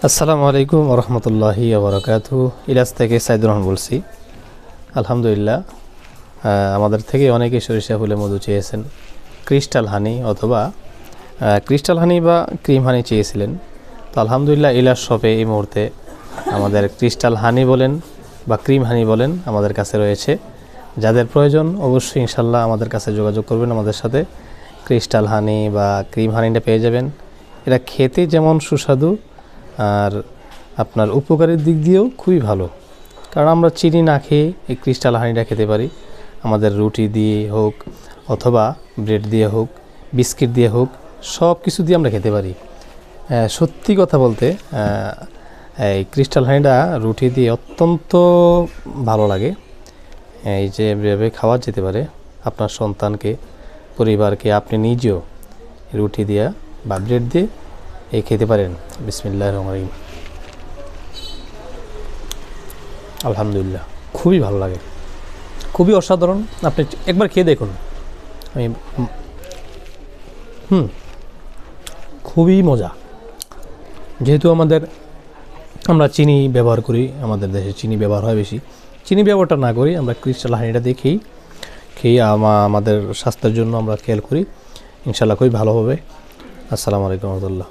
আসসালামু আলাইকুম ওরহমতুল্লাহি ওবরাকাতুহু। ইলাস থেকে সাইদুর রহমান বলছি। আলহামদুলিল্লাহ, আমাদের থেকে অনেকে সরিষা ফুলে মধু চেয়েছেন, ক্রিস্টাল হানি অথবা ক্রিস্টাল হানি বা ক্রিম হানি চেয়েছিলেন। তো আলহামদুলিল্লাহ ইলাস শপে এই মুহূর্তে আমাদের ক্রিস্টাল হানি বলেন বা ক্রিম হানি বলেন আমাদের কাছে রয়েছে। যাদের প্রয়োজন অবশ্যই ইনশাল্লাহ আমাদের কাছে যোগাযোগ করবেন। আমাদের সাথে ক্রিস্টাল হানি বা ক্রিম হানিটা পেয়ে যাবেন। এটা খেতে যেমন সুস্বাদু আর আপনার উপকারের দিক দিয়েও খুবই ভালো, কারণ আমরা চিনি না খেয়ে এই ক্রিস্টাল হানিটা খেতে পারি। আমাদের রুটি দিয়ে হোক অথবা ব্রেড দিয়ে হোক, বিস্কিট দিয়ে হোক, সব কিছু দিয়ে আমরা খেতে পারি। সত্যি কথা বলতে এই ক্রিস্টাল হানিটা রুটি দিয়ে অত্যন্ত ভালো লাগে। এই যে এভাবে খাওয়া যেতে পারে আপনার সন্তানকে, পরিবারকে, আপনি নিজেও রুটি দিয়ে বা ব্রেড দিয়ে এই খেতে পারেন। বিসমিল্লাহির রহমানির রহিম। আলহামদুলিল্লাহ, খুবই ভালো লাগে, খুবই অসাধারণ। আপনি একবার খেয়ে দেখুন। আমি খুবই মজা। যেহেতু আমরা চিনি ব্যবহার করি, আমাদের দেশে চিনি ব্যবহার হয় বেশি, চিনি ব্যবহারটা না করি, আমরা ক্রিস্টাল হানিটা দিয়ে খেয়ে আমাদের স্বাস্থ্যের জন্য আমরা খেয়াল করি। ইনশাআল্লাহ খুবই ভালো হবে। আসসালামু আলাইকুম রহমতুল্লাহ।